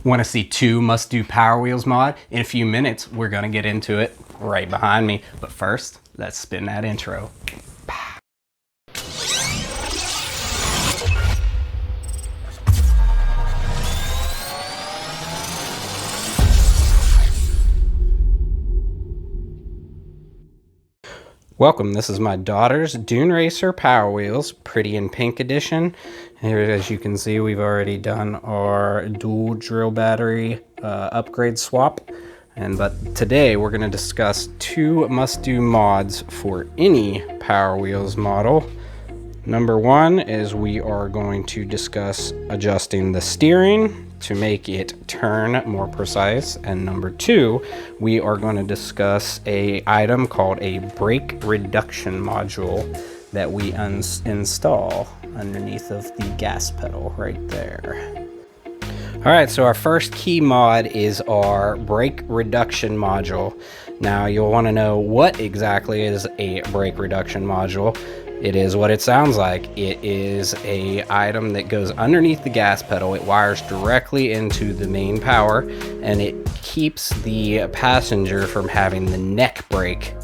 Want to see 2 must-do Power Wheels mod? In a few minutes, we're going to get into it right behind me. But first, let's spin that intro. Welcome, this is my daughter's Dune Racer Power Wheels, pretty in pink edition. Here, as you can see, we've already done our dual drill battery upgrade swap. But today we're going to discuss 2 must-do mods for any Power Wheels model. Number 1 is we are going to discuss adjusting the steering to make it turn more precise, and number 2, we are going to discuss a item called a brake reduction module that we install underneath of the gas pedal right there. Alright, so our first key mod is our brake reduction module. Now you'll want to know what exactly is a brake reduction module. It is what it sounds like. It is a item that goes underneath the gas pedal. It wires directly into the main power, and it keeps the passenger from having the neck brake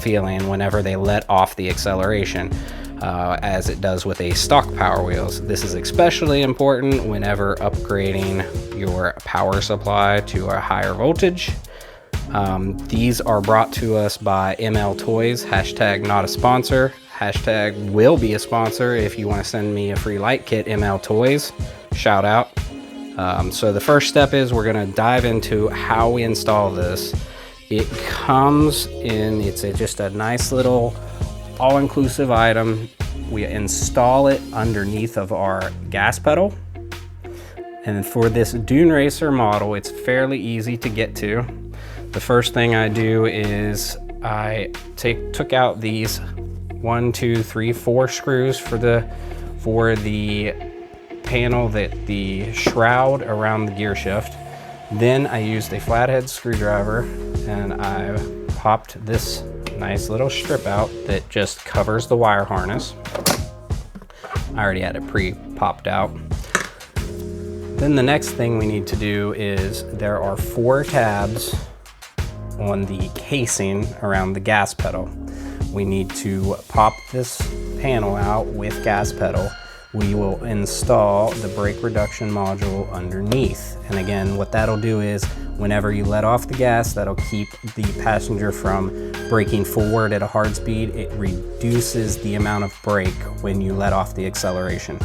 feeling whenever they let off the acceleration, as it does with a stock Power Wheels. This is especially important whenever upgrading your power supply to a higher voltage. These are brought to us by ML Toys, hashtag not a sponsor. Hashtag will be a sponsor if you want to send me a free light kit, ML Toys. Shout out. So the first step is we're going to dive into how we install this. It comes in, it's just a nice little all-inclusive item. We install it underneath of our gas pedal. And for this Dune Racer model, it's fairly easy to get to. The first thing I do is I took out these 1, 2, 3, 4 screws for the panel, that the shroud around the gear shift. Then I used a flathead screwdriver and I popped this nice little strip out that just covers the wire harness. I already had it pre-popped out. Then the next thing we need to do is there are 4 tabs on the casing around the gas pedal. We need to pop this panel out with gas pedal. We will install the brake reduction module underneath. And again, what that'll do is whenever you let off the gas, that'll keep the passenger from braking forward at a hard speed. It reduces the amount of brake when you let off the acceleration.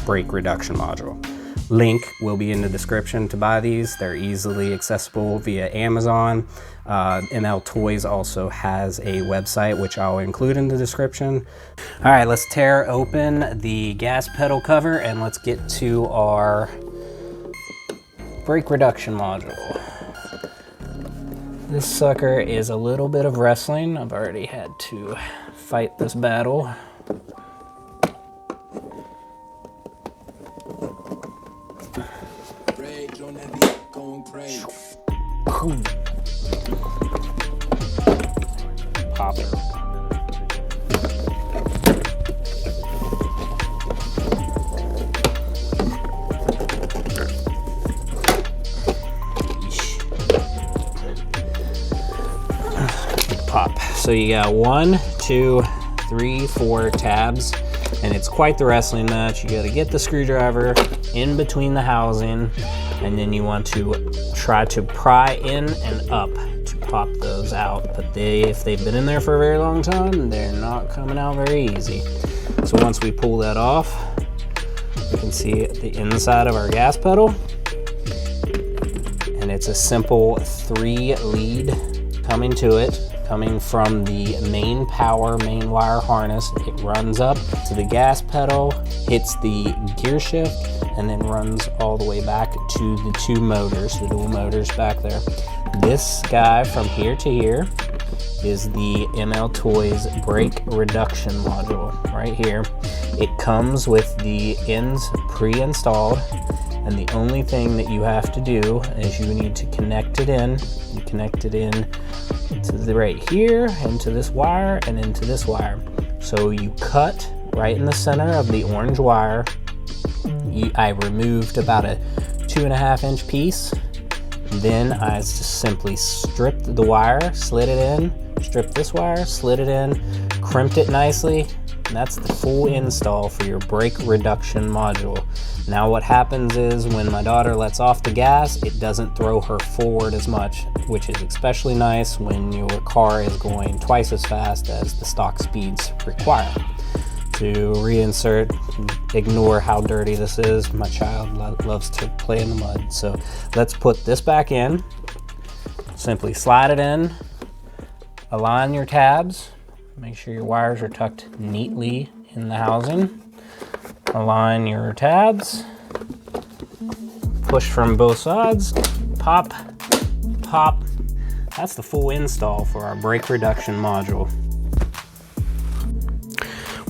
Brake reduction module. Link will be in the description to buy these. They're easily accessible via Amazon. ML Toys also has a website, which I'll include in the description. All right, let's tear open the gas pedal cover and let's get to our brake reduction module. This sucker is a little bit of wrestling. I've already had to fight this battle. Pop it. Pop. So you got 1, 2, 3, 4 tabs, and it's quite the wrestling match. You got to get the screwdriver in between the housing, and then you want to try to pry in and up to pop those out. But if they've been in there for a very long time, they're not coming out very easy. So once we pull that off, you can see the inside of our gas pedal, and it's a simple 3 lead coming to it, coming from the main wire harness. It runs up to the gas pedal, hits the gear shift, and then runs all the way back to the 2 motors, the dual motors back there. This guy from here to here is the ML Toys brake reduction module right here. It comes with the ends pre-installed, and the only thing that you have to do is you need to connect it in. You connect it in to the right here, into this wire, and into this wire. So you cut right in the center of the orange wire. I removed about a 2.5-inch piece. Then I just simply stripped the wire, slid it in, stripped this wire, slid it in, crimped it nicely, and that's the full install for your brake reduction module. Now what happens is when my daughter lets off the gas, it doesn't throw her forward as much, which is especially nice when your car is going twice as fast as the stock speeds require. To reinsert, ignore how dirty this is. My child loves to play in the mud. So let's put this back in. Simply slide it in, align your tabs, make sure your wires are tucked neatly in the housing. Align your tabs, push from both sides, pop, pop. That's the full install for our brake reduction module.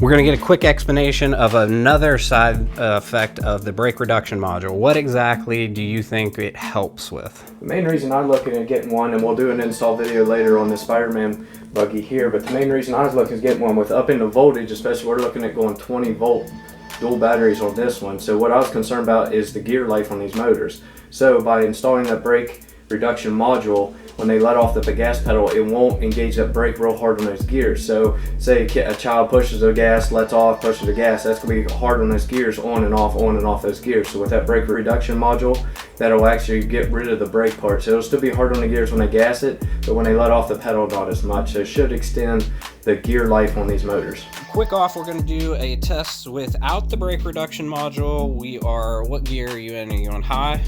We're going to get a quick explanation of another side effect of the brake reduction module. What exactly do you think it helps with? The main reason I'm looking at getting one, and we'll do an install video later on the Spider-Man buggy here, but the main reason I was looking at getting one with upping the voltage, especially we're looking at going 20 volt dual batteries on this one. So what I was concerned about is the gear life on these motors. So by installing that brake reduction module, when they let off the gas pedal, it won't engage that brake real hard on those gears. So say a child pushes the gas, lets off, pushes the gas, that's going to be hard on those gears, on and off those gears. So with that brake reduction module, that'll actually get rid of the brake part. So it'll still be hard on the gears when they gas it, but when they let off the pedal, not as much. So it should extend the gear life on these motors. Quick off, we're going to do a test without the brake reduction module. What gear are you in? Are you on high?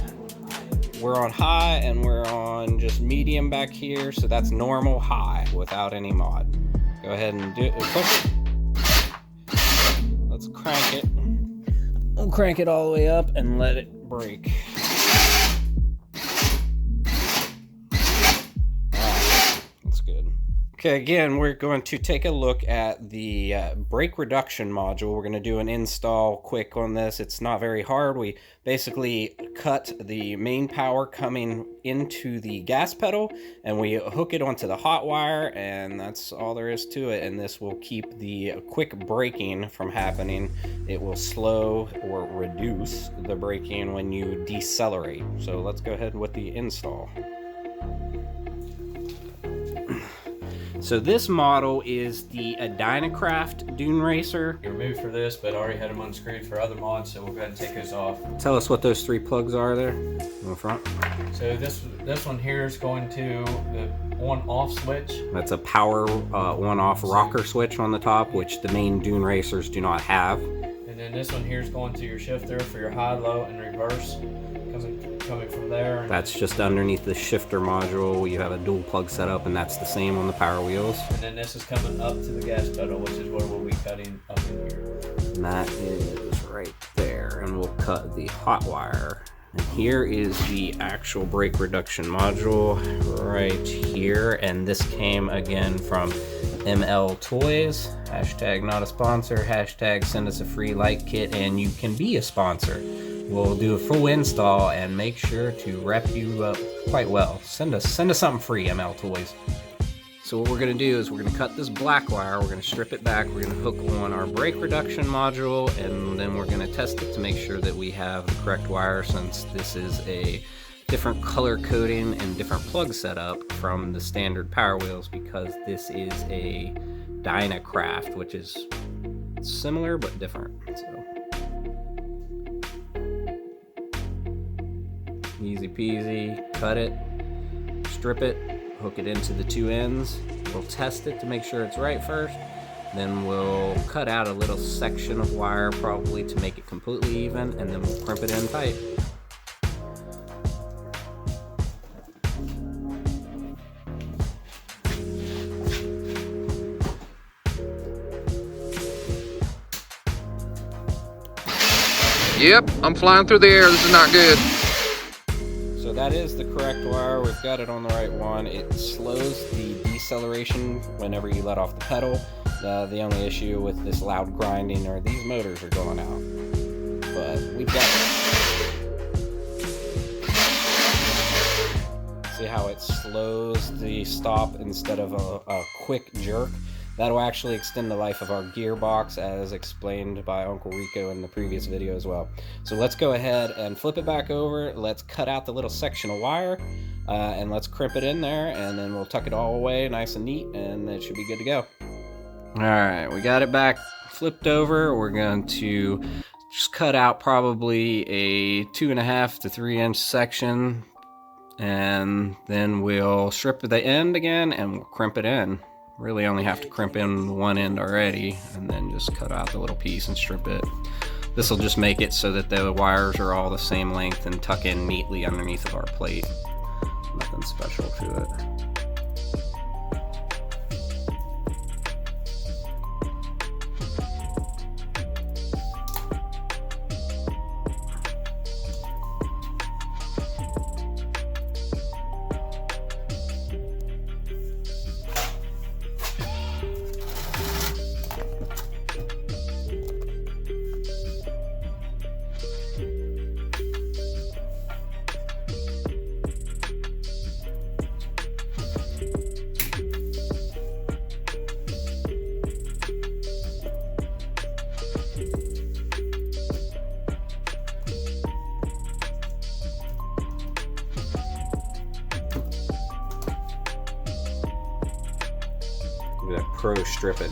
We're on high, and we're on just medium back here, so that's normal high without any mod. Go ahead and do it. Push it. Let's crank it. We'll crank it all the way up and let it brake. That's good. Okay, again, we're going to take a look at the brake reduction module. We're going to do an install quick on this. It's not very hard. We basically cut the main power coming into the gas pedal, and we hook it onto the hot wire, and that's all there is to it. And this will keep the quick braking from happening. It will slow or reduce the braking when you decelerate. So let's go ahead with the install. So this model is the Dynacraft Dune Racer. Removed for this, but I already had them unscrewed for other mods, so we'll go ahead and take those off. Tell us what those 3 plugs are there in the front. So this one here is going to the on-off switch. That's a power on-off rocker switch on the top, which the main Dune Racers do not have. And then this one here is going to your shifter for your high, low, and reverse. Coming from there. That's just underneath the shifter module. You have a dual plug setup, and that's the same on the power wheels. And then this is coming up to the gas pedal, which is where we'll be cutting up in here. And that is right there. And we'll cut the hot wire. And here is the actual brake reduction module right here. And this came again from ML Toys. Hashtag not a sponsor. Hashtag send us a free light kit, and you can be a sponsor. We'll do a full install and make sure to wrap you up quite well. Send us something free, ML Toys. So what we're going to do is we're going to cut this black wire, we're going to strip it back, we're going to hook on our brake reduction module, and then we're going to test it to make sure that we have the correct wire, since this is a different color coding and different plug setup from the standard Power Wheels, because this is a Dynacraft, which is similar but different. So easy peasy, cut it, strip it, hook it into the 2 ends. We'll test it to make sure it's right first. Then we'll cut out a little section of wire probably to make it completely even, and then we'll crimp it in tight. Yep, I'm flying through the air. This is not good. So that is the correct wire. We've got it on the right one. It slows the deceleration whenever you let off the pedal. The only issue with this loud grinding are these motors are going out. But we've got it. See how it slows the stop instead of a quick jerk? That'll actually extend the life of our gearbox, as explained by Uncle Rico in the previous video as well. So let's go ahead and flip it back over. Let's cut out the little section of wire and let's crimp it in there, and then we'll tuck it all away nice and neat, and it should be good to go. All right, we got it back flipped over. We're going to just cut out probably a 2.5 to 3 inch section, and then we'll strip the end again and we'll crimp it in. Really only have to crimp in one end already, and then just cut out the little piece and strip it. This will just make it so that the wires are all the same length and tuck in neatly underneath of our plate. Nothing special to it. That pro stripping.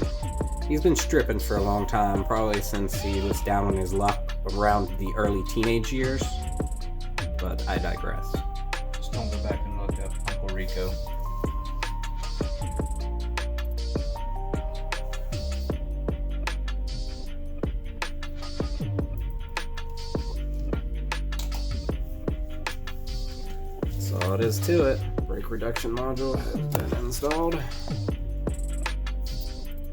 He's been stripping for a long time, probably since he was down on his luck around the early teenage years, but I digress. Just don't go back and look up Uncle Rico. That's all it is to it. Brake reduction module has been installed.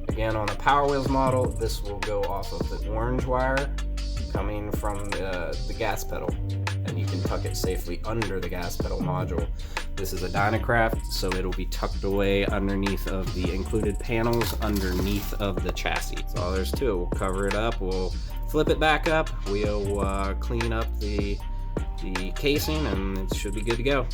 Again, on the Power Wheels model, this will go off of the orange wire coming from the gas pedal, and you can tuck it safely under the gas pedal module. This is a Dynacraft, so it'll be tucked away underneath of the included panels underneath of the chassis. That's all there's to it. We'll cover it up, we'll flip it back up, we'll clean up the casing, and it should be good to go.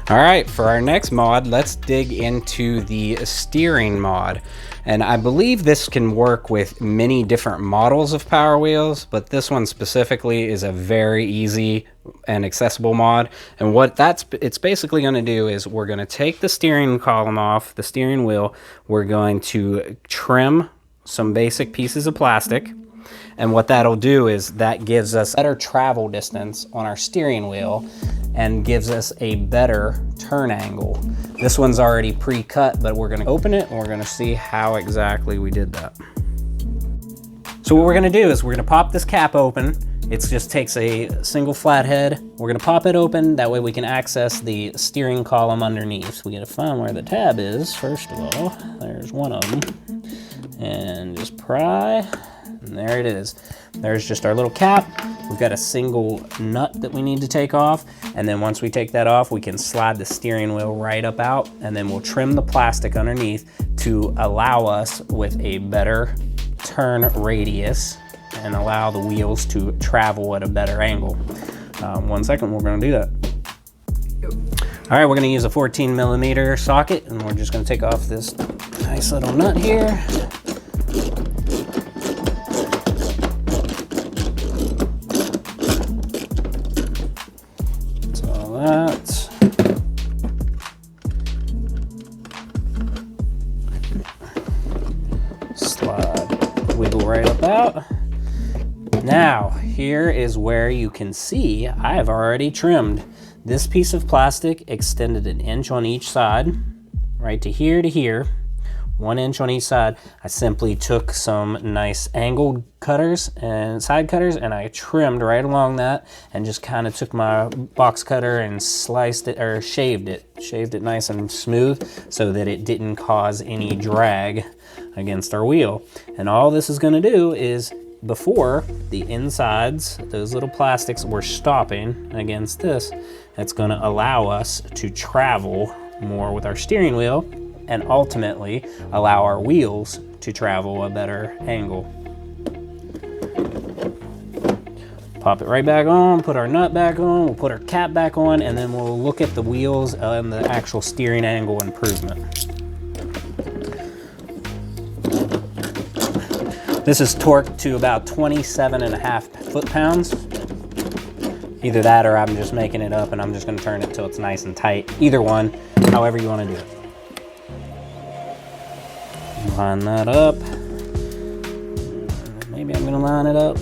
All right, for our next mod, let's dig into the steering mod. And I believe this can work with many different models of Power Wheels, but this one specifically is a very easy and accessible mod. And what it's basically going to do is we're going to take the steering column off, the steering wheel. We're going to trim some basic pieces of plastic. And what that'll do is that gives us better travel distance on our steering wheel and gives us a better turn angle. This one's already pre-cut, but we're gonna open it and we're gonna see how exactly we did that. So what we're gonna do is we're gonna pop this cap open. It just takes a single flathead. We're gonna pop it open, that way we can access the steering column underneath. So we gotta find where the tab is, first of all. There's one of them. And just pry. And there it is. There's just our little cap. We've got a single nut that we need to take off. And then once we take that off, we can slide the steering wheel right up out, and then we'll trim the plastic underneath to allow us with a better turn radius and allow the wheels to travel at a better angle. 1 second, we're gonna do that. All right, we're gonna use a 14mm socket, and we're just gonna take off this nice little nut here. Slide, wiggle right up out. Now, here is where you can see I've already trimmed. This piece of plastic extended 1 inch on each side, right to here, 1 inch on each side. I simply took some nice angled cutters and side cutters, and I trimmed right along that, and just kind of took my box cutter and sliced it, or shaved it nice and smooth so that it didn't cause any drag against our wheel. And all this is going to do is, before the insides, those little plastics were stopping against this, it's going to allow us to travel more with our steering wheel and ultimately allow our wheels to travel a better angle. Pop it right back on, put our nut back on, we'll put our cap back on, and then we'll look at the wheels and the actual steering angle improvement. This is torqued to about 27.5 foot-pounds. Either that or I'm just making it up and I'm just gonna turn it till it's nice and tight. Either one, however you wanna do it. Line that up. Maybe I'm gonna line it up.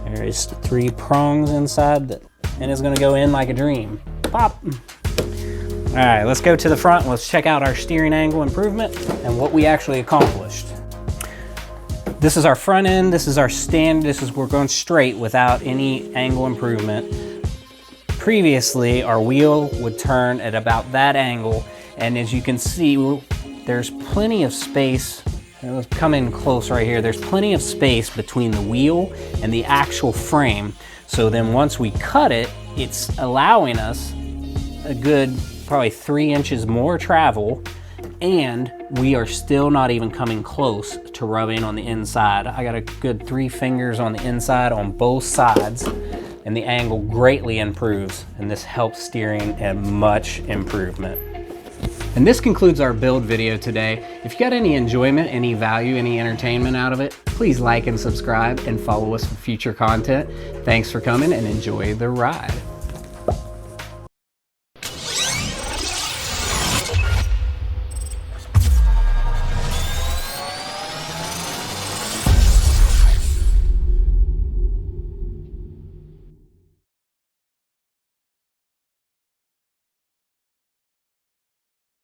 There is 3 prongs inside that, and it's gonna go in like a dream. Pop. All right, let's go to the front. Let's check out our steering angle improvement and what we actually accomplished. This is our front end. This is our stand. We're going straight without any angle improvement. Previously, our wheel would turn at about that angle, and as you can see, there's plenty of space. Let's come in close right here. There's plenty of space between the wheel and the actual frame. So then once we cut it, it's allowing us a good probably 3 inches more travel, and we are still not even coming close to rubbing on the inside. I got a good 3 fingers on the inside on both sides, and the angle greatly improves, and this helps steering a much improvement. And this concludes our build video today. If you got any enjoyment, any value, any entertainment out of it, please like and subscribe and follow us for future content. Thanks for coming and enjoy the ride.